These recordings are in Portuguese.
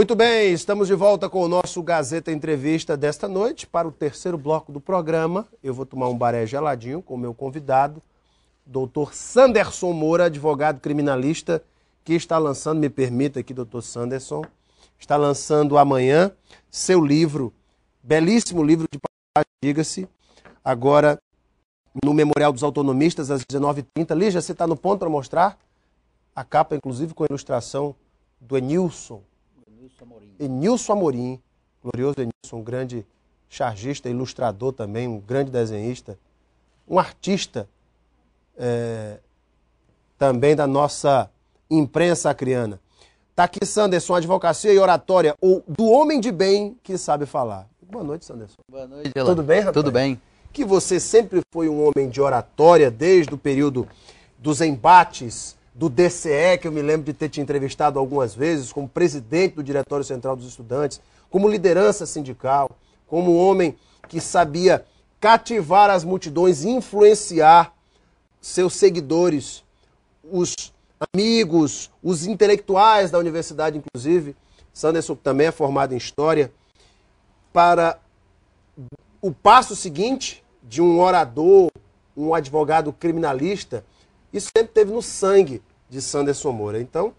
Muito bem, estamos de volta com o nosso Gazeta Entrevista desta noite. Para o terceiro bloco do programa, eu vou tomar um baré geladinho com o meu convidado, doutor Sanderson Moura, advogado criminalista, que está lançando, me permita aqui, doutor Sanderson, está lançando amanhã seu livro, belíssimo livro de páginas, diga-se, agora no Memorial dos Autonomistas, às 19h30. Lígia, você está no ponto para mostrar? A capa, inclusive, com a ilustração do Enilson Amorim, glorioso Enilson, um grande chargista, ilustrador também, um grande desenhista, um artista também da nossa imprensa acriana. Está aqui Sanderson, Advocacia e Oratória, ou do homem de bem que sabe falar. Boa noite, Sanderson. Boa noite, Elan. Tudo bem, rapaz? Tudo bem. Que você sempre foi um homem de oratória, desde o período dos embates do DCE, que eu me lembro de ter te entrevistado algumas vezes, como presidente do Diretório Central dos Estudantes, como liderança sindical, como um homem que sabia cativar as multidões e influenciar seus seguidores, os amigos, os intelectuais da universidade, inclusive. Sanderson também é formado em História, para o passo seguinte de um orador, um advogado criminalista. Isso sempre teve no sangue de Sanderson Moura. Então,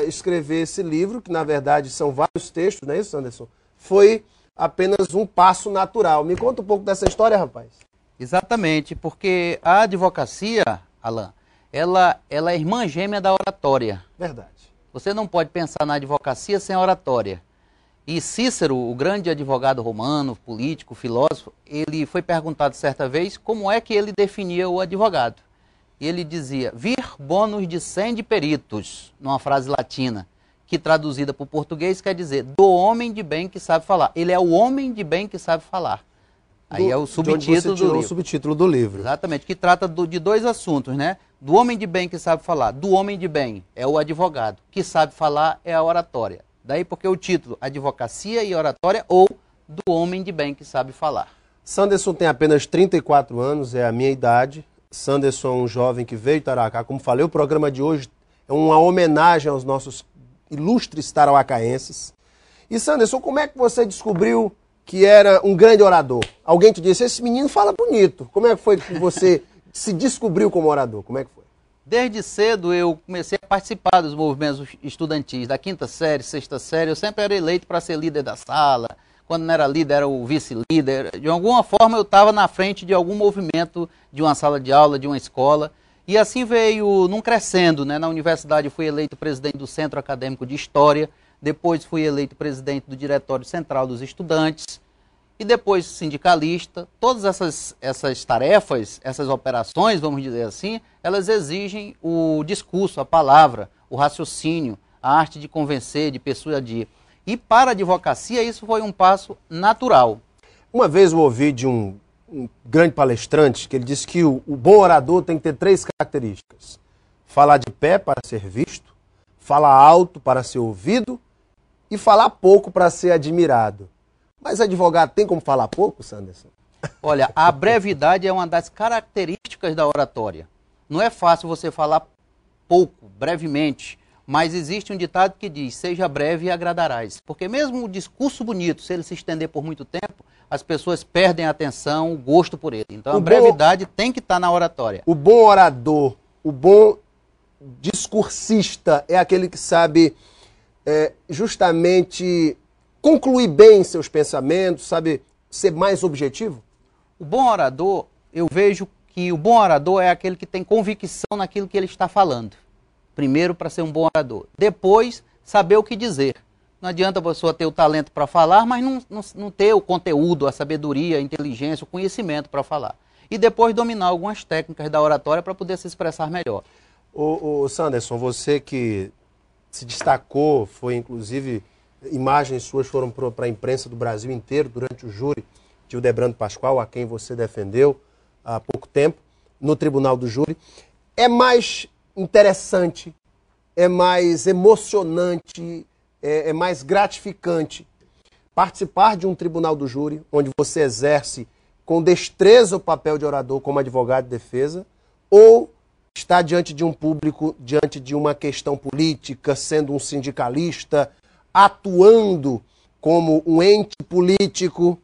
escrever esse livro, que na verdade são vários textos, não é isso, Sanderson? Foi apenas um passo natural. Me conta um pouco dessa história, rapaz. Exatamente, porque a advocacia, Alan, ela é irmã gêmea da oratória. Verdade. Você não pode pensar na advocacia sem a oratória. E Cícero, o grande advogado romano, político, filósofo, ele foi perguntado certa vez como é que ele definia o advogado. E ele dizia, vir bonus dicende peritus, numa frase latina, que traduzida para o português quer dizer, do homem de bem que sabe falar. Ele é o homem de bem que sabe falar. Aí é o subtítulo do livro. O subtítulo do livro. Exatamente, que trata de dois assuntos, né? Do homem de bem que sabe falar. Do homem de bem é o advogado, que sabe falar é a oratória. Daí porque o título, Advocacia e Oratória, ou do homem de bem que sabe falar. Sanderson tem apenas 34 anos, é a minha idade. Sanderson é um jovem que veio de Tarauacá. Como falei, o programa de hoje é uma homenagem aos nossos ilustres tarauacaenses. E Sanderson, como é que você descobriu que era um grande orador? Alguém te disse, esse menino fala bonito. Como é que foi que você se descobriu como orador? Como é que foi? Desde cedo eu comecei a participar dos movimentos estudantis, da quinta série, sexta série. Eu sempre era eleito para ser líder da sala. Quando não era líder, era o vice-líder. De alguma forma eu estava na frente de algum movimento de uma sala de aula, de uma escola. E assim veio num crescendo, né? Na universidade eu fui eleito presidente do Centro Acadêmico de História. Depois fui eleito presidente do Diretório Central dos Estudantes. E depois sindicalista. Todas essas tarefas, essas operações, vamos dizer assim, elas exigem o discurso, a palavra, o raciocínio, a arte de convencer, de persuadir. E para a advocacia isso foi um passo natural. Uma vez eu ouvi de um grande palestrante que ele disse que o bom orador tem que ter 3 características. Falar de pé para ser visto, falar alto para ser ouvido e falar pouco para ser admirado. Mas advogado tem como falar pouco, Sanderson? Olha, a brevidade é uma das características da oratória. Não é fácil você falar pouco, brevemente, mas existe um ditado que diz, seja breve e agradarás. Porque mesmo o discurso bonito, se ele se estender por muito tempo, as pessoas perdem a atenção, o gosto por ele. Então a brevidade tem que estar na oratória. O bom orador, o bom discursista é aquele que sabe justamente concluir bem seus pensamentos, sabe ser mais objetivo? O bom orador, eu vejo que o bom orador é aquele que tem convicção naquilo que ele está falando. Primeiro, para ser um bom orador. Depois, saber o que dizer. Não adianta a pessoa ter o talento para falar, mas não ter o conteúdo, a sabedoria, a inteligência, o conhecimento para falar. E depois dominar algumas técnicas da oratória para poder se expressar melhor. Ô Sanderson, você que se destacou, foi inclusive, imagens suas foram para a imprensa do Brasil inteiro durante o júri de Ildebrando Pascoal, a quem você defendeu há pouco tempo, no tribunal do júri. É mais interessante, é mais emocionante, é mais gratificante participar de um tribunal do júri, onde você exerce com destreza o papel de orador como advogado de defesa, ou estar diante de um público, diante de uma questão política, sendo um sindicalista, atuando como um ente político?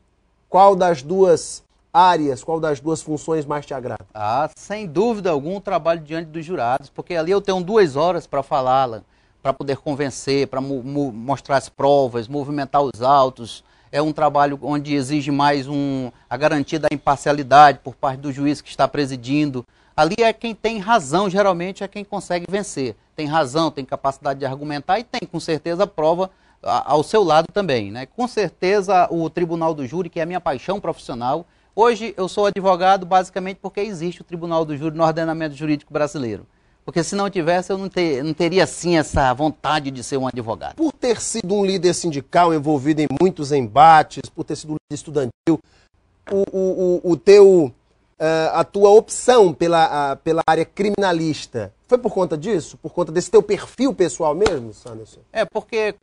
Qual das duas áreas, qual das duas funções mais te agrada? Ah, sem dúvida alguma, o trabalho diante dos jurados, porque ali eu tenho 2 horas para falá-la, para poder convencer, para mostrar as provas, movimentar os autos. É um trabalho onde exige mais a garantia da imparcialidade por parte do juiz que está presidindo. Ali é quem tem razão, geralmente é quem consegue vencer. Tem razão, tem capacidade de argumentar e tem, com certeza, a prova ao seu lado também, né? Com certeza, o Tribunal do Júri, que é a minha paixão profissional. Hoje eu sou advogado basicamente porque existe o Tribunal do Júri no ordenamento jurídico brasileiro. Porque se não tivesse, eu não teria assim essa vontade de ser um advogado. Por ter sido um líder sindical envolvido em muitos embates, por ter sido um líder estudantil, a tua opção pela área criminalista, foi por conta disso? Por conta desse teu perfil pessoal mesmo, Sanderson? É, porque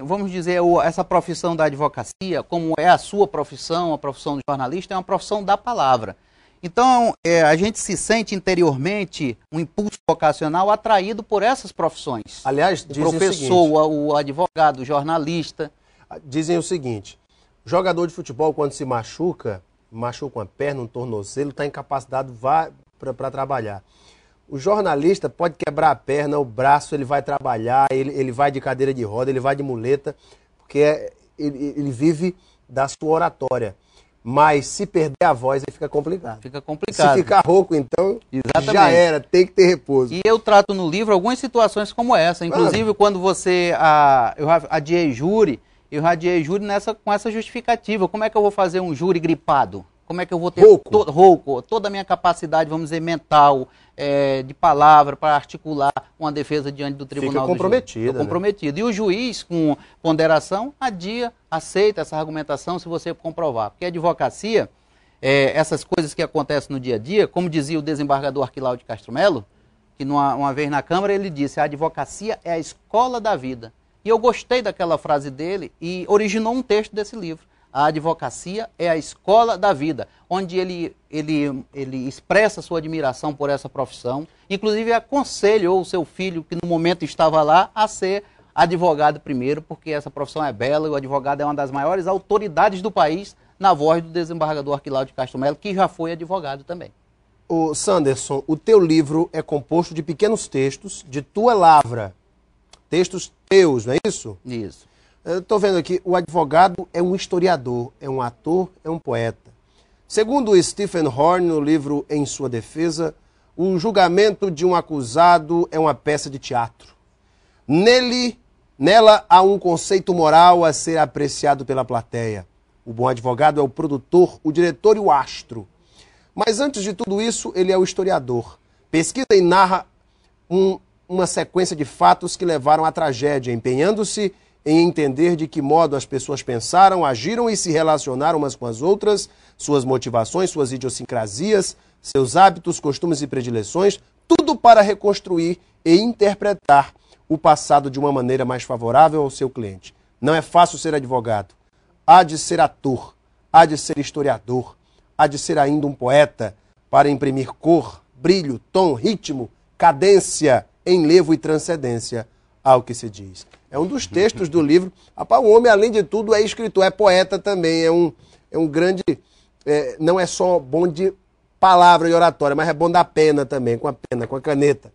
vamos dizer, essa profissão da advocacia, como é a sua profissão, a profissão do jornalista, é uma profissão da palavra. Então, a gente se sente interiormente um impulso vocacional atraído por essas profissões. Aliás, dizem o professor, o advogado, o jornalista. Dizem o seguinte, jogador de futebol, quando se machuca uma perna, um tornozelo, está incapacitado para trabalhar. O jornalista pode quebrar a perna, o braço, ele vai trabalhar, ele vai de cadeira de roda, ele vai de muleta, porque ele vive da sua oratória. Mas se perder a voz, aí fica complicado. Fica complicado. Se ficar rouco, então, exatamente, já era, tem que ter repouso. E eu trato no livro algumas situações como essa. Inclusive, quando eu adiei júri, com essa justificativa. Como é que eu vou fazer um júri gripado? Como é que eu vou ter rouco, toda a minha capacidade, vamos dizer, mental, de palavra, para articular uma defesa diante do tribunal? Fica comprometido. Comprometido. E o juiz, com ponderação, aceita essa argumentação se você comprovar. Porque a advocacia, essas coisas que acontecem no dia a dia, como dizia o desembargador Arquilau de Castro Melo, que uma vez na Câmara ele disse, a advocacia é a escola da vida. E eu gostei daquela frase dele e originou um texto desse livro. A advocacia é a escola da vida, onde ele expressa sua admiração por essa profissão. Inclusive aconselhou o seu filho, que no momento estava lá, a ser advogado primeiro, porque essa profissão é bela e o advogado é uma das maiores autoridades do país, na voz do desembargador Arquilau de Castro Melo, que já foi advogado também. Ô Sanderson, o teu livro é composto de pequenos textos de tua lavra. Textos teus, não é isso? Isso. Eu estou vendo aqui, o advogado é um historiador, é um ator, é um poeta. Segundo Stephen Horn, no livro Em Sua Defesa, o julgamento de um acusado é uma peça de teatro. Nela há um conceito moral a ser apreciado pela plateia. O bom advogado é o produtor, o diretor e o astro. Mas antes de tudo isso, ele é o historiador. Pesquisa e narra uma sequência de fatos que levaram à tragédia, empenhando-se em entender de que modo as pessoas pensaram, agiram e se relacionaram umas com as outras, suas motivações, suas idiosincrasias, seus hábitos, costumes e predileções, tudo para reconstruir e interpretar o passado de uma maneira mais favorável ao seu cliente. Não é fácil ser advogado. Há de ser ator, há de ser historiador, há de ser ainda um poeta para imprimir cor, brilho, tom, ritmo, cadência, enlevo e transcendência ao que se diz. É um dos textos do livro. Rapaz, o homem, além de tudo, é escritor, é poeta também, é um grande... não é só bom de palavra e oratória, mas é bom da pena também, com a pena, com a caneta.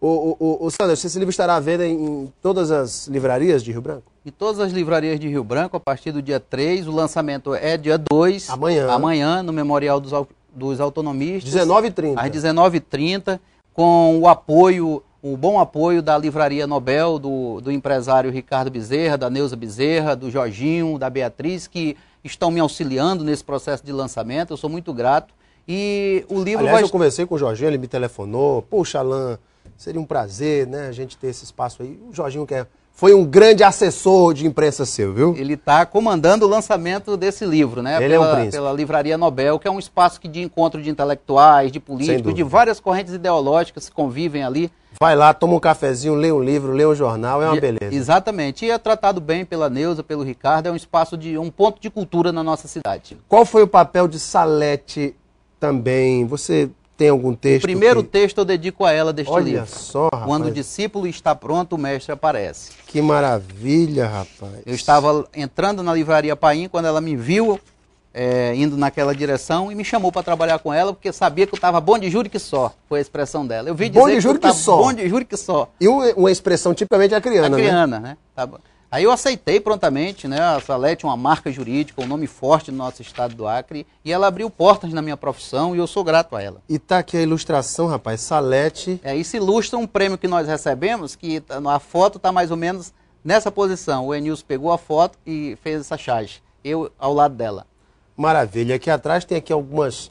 O Sanderson, esse livro estará à venda em todas as livrarias de Rio Branco? Em todas as livrarias de Rio Branco, a partir do dia 3, o lançamento é dia 2. Amanhã, no Memorial dos Autonomistas. 19h30. Às 19h30, com o bom apoio da Livraria Nobel, do empresário Ricardo Bezerra, da Neuza Bezerra, do Jorginho, da Beatriz, que estão me auxiliando nesse processo de lançamento. Eu sou muito grato. E o livro eu conversei com o Jorginho, ele me telefonou. Poxa, Alain, seria um prazer, né, a gente ter esse espaço aí. O Jorginho foi um grande assessor de imprensa seu, viu? Ele está comandando o lançamento desse livro, né? Ele é um príncipe. Pela Livraria Nobel, que é um espaço de encontro de intelectuais, de políticos, de várias correntes ideológicas que convivem ali. Vai lá, toma um cafezinho, lê um livro, lê um jornal, é uma beleza. Exatamente. E é tratado bem pela Neuza, pelo Ricardo, é um espaço um ponto de cultura na nossa cidade. Qual foi o papel de Salete também? Você Tem algum texto? O primeiro texto eu dedico a ela deste livro. Olha só, rapaz. Quando o discípulo está pronto, o mestre aparece. Que maravilha, rapaz. Eu estava entrando na livraria Paim quando ela me viu indo naquela direção e me chamou para trabalhar com ela, porque sabia que eu estava bom de juro que só, foi a expressão dela. Eu vi dizer bom de juro que só. Bom de juro que só. E uma expressão tipicamente acriana, né? Tá bom. Aí eu aceitei prontamente, né? A Salete é uma marca jurídica, um nome forte no nosso estado do Acre, e ela abriu portas na minha profissão e eu sou grato a ela. E tá aqui a ilustração, rapaz, Salete. Isso ilustra um prêmio que nós recebemos, que a foto está mais ou menos nessa posição. O Enilson pegou a foto e fez essa charge, eu ao lado dela. Maravilha. Aqui atrás tem aqui algumas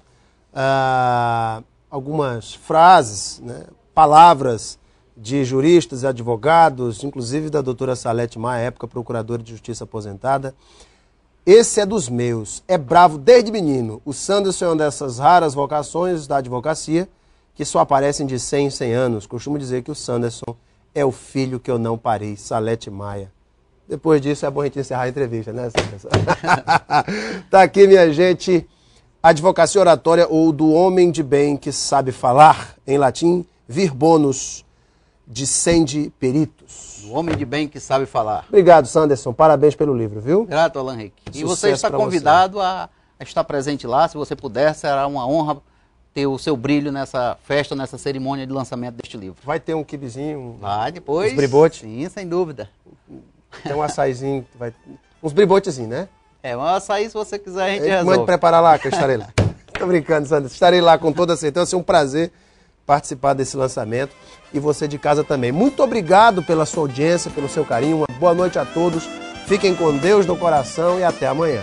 frases, né? Palavras de juristas e advogados, inclusive da doutora Salete Maia, época procuradora de justiça aposentada. Esse é dos meus, é bravo desde menino. O Sanderson é uma dessas raras vocações da advocacia que só aparecem de 100 em 100 anos. Costumo dizer que o Sanderson é o filho que eu não parei, Salete Maia. Depois disso é bom a gente encerrar a entrevista, né, Sanderson? Tá aqui, minha gente, Advocacia Oratória ou do Homem de Bem que Sabe Falar, em latim, vir bonus, Dicende Peritus. O Homem de Bem que Sabe Falar. Obrigado, Sanderson. Parabéns pelo livro, viu? Grato, Alan Henrique. E você está convidado a estar presente lá. Se você puder, será uma honra ter o seu brilho nessa festa, nessa cerimônia de lançamento deste livro. Vai ter um quibezinho? Vai, depois. Uns bribotes? Sim, sem dúvida. Tem um açaizinho, uns bribotezinhos, né? Um açaí, se você quiser, a gente resolve. Mande preparar lá, que eu estarei lá. Tô brincando, Sanderson. Estarei lá com toda certeza. Vai ser um prazer participar desse lançamento e você de casa também. Muito obrigado pela sua audiência, pelo seu carinho. Uma boa noite a todos. Fiquem com Deus no coração e até amanhã.